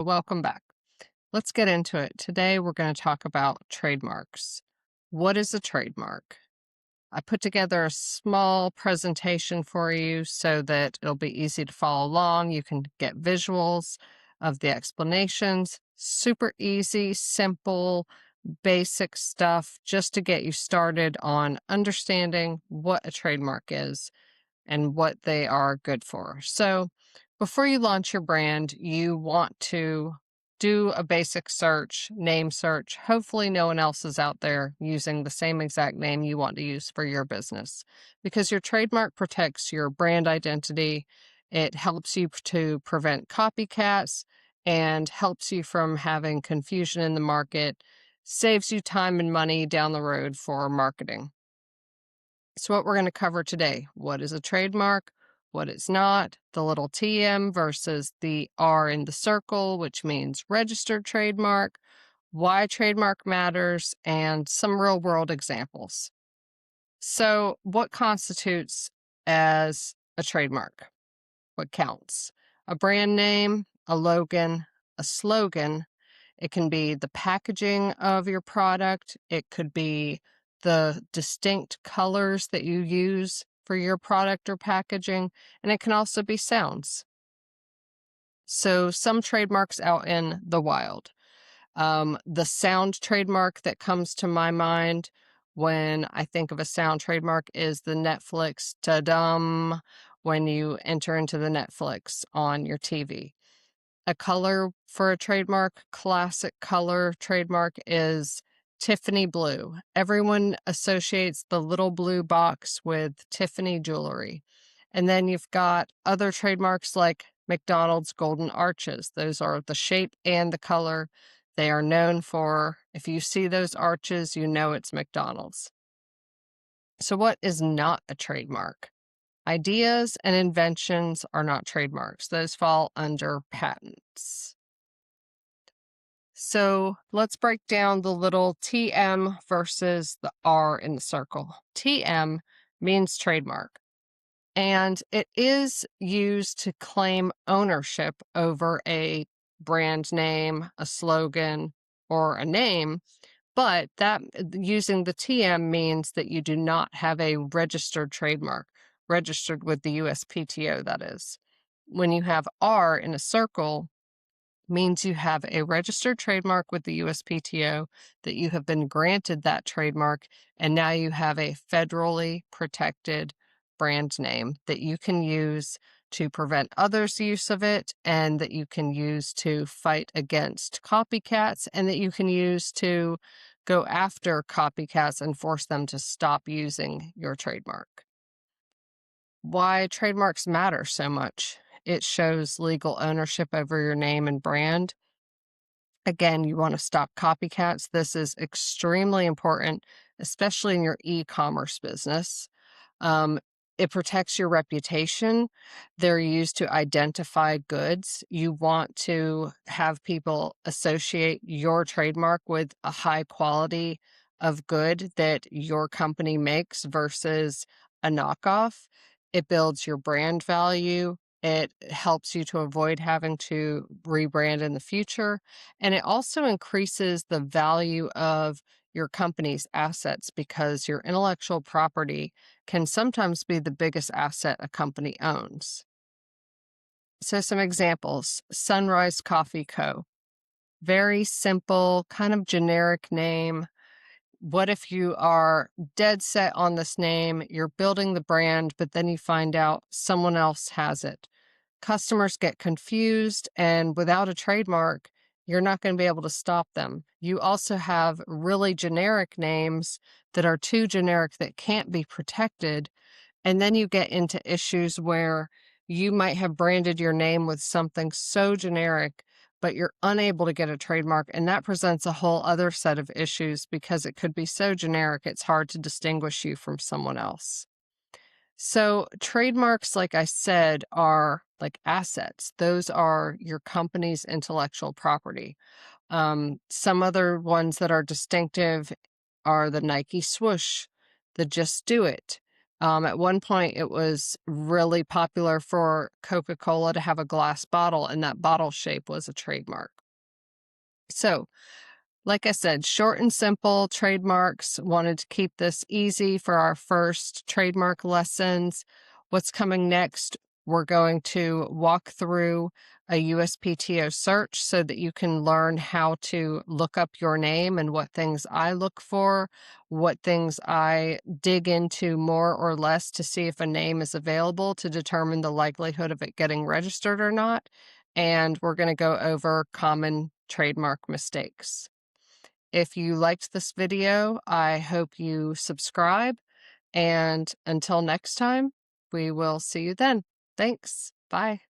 Welcome back. Let's get into it. Today, we're going to talk about trademarks. What is a trademark? I put together a small presentation for you so that it'll be easy to follow along. You can get visuals of the explanations. Super easy, simple, basic stuff just to get you started on understanding what a trademark is and what they are good for. So, before you launch your brand, you want to do a basic search, name search. Hopefully, no one else is out there using the same exact name you want to use for your business because your trademark protects your brand identity. It helps you to prevent copycats and helps you from having confusion in the market, saves you time and money down the road for marketing. So what we're going to cover today, what is a trademark, what it's not, the little TM versus the R in the circle, which means registered trademark, why trademark matters, and some real world examples. So what constitutes as a trademark? What counts? A brand name, a logan, a slogan. It can be the packaging of your product. It could be the distinct colors that you use for your product or packaging. And it can also be sounds. So some trademarks out in the wild. The sound trademark that comes to my mind when I think of a sound trademark is the Netflix ta-dum when you enter into the Netflix on your TV. A color for a trademark, classic color trademark is Tiffany blue. Everyone associates the little blue box with Tiffany jewelry. And then you've got other trademarks like McDonald's golden arches. Those are the shape and the color they are known for. If you see those arches, you know it's McDonald's. So what is not a trademark? Ideas and inventions are not trademarks. Those fall under patents. So let's break down the little TM versus the R in the circle. TM means trademark, and it is used to claim ownership over a brand name, a slogan, or a name. But that using the TM means that you do not have a registered trademark, registered with the USPTO, that is. When you have R in a circle, means you have a registered trademark with the USPTO, that you have been granted that trademark, and now you have a federally protected brand name that you can use to prevent others' use of it, and that you can use to fight against copycats, and that you can use to go after copycats and force them to stop using your trademark. Why trademarks matter so much. It shows legal ownership over your name and brand. Again, you want to stop copycats. This is extremely important, especially in your e-commerce business. It protects your reputation. They're used to identify goods. You want to have people associate your trademark with a high quality of good that your company makes versus a knockoff. It builds your brand value. It helps you to avoid having to rebrand in the future. And it also increases the value of your company's assets because your intellectual property can sometimes be the biggest asset a company owns. So, some examples: Sunrise Coffee Co. Very simple, kind of generic name. What if you are dead set on this name, you're building the brand, but then you find out someone else has it? Customers get confused, and without a trademark, you're not going to be able to stop them. You also have really generic names that are too generic that can't be protected. And then you get into issues where you might have branded your name with something so generic, but you're unable to get a trademark. And that presents a whole other set of issues because it could be so generic, it's hard to distinguish you from someone else. So trademarks, like I said, are like assets. Those are your company's intellectual property. Some other ones that are distinctive are the Nike swoosh, the Just Do It, At one point, it was really popular for Coca-Cola to have a glass bottle, and that bottle shape was a trademark. So, like I said, short and simple trademarks. Wanted to keep this easy for our first trademark lessons. What's coming next? We're going to walk through a USPTO search so that you can learn how to look up your name and what things I look for, what things I dig into more or less to see if a name is available to determine the likelihood of it getting registered or not. And we're going to go over common trademark mistakes. If you liked this video, I hope you subscribe, and until next time, we will see you then. Thanks. Bye.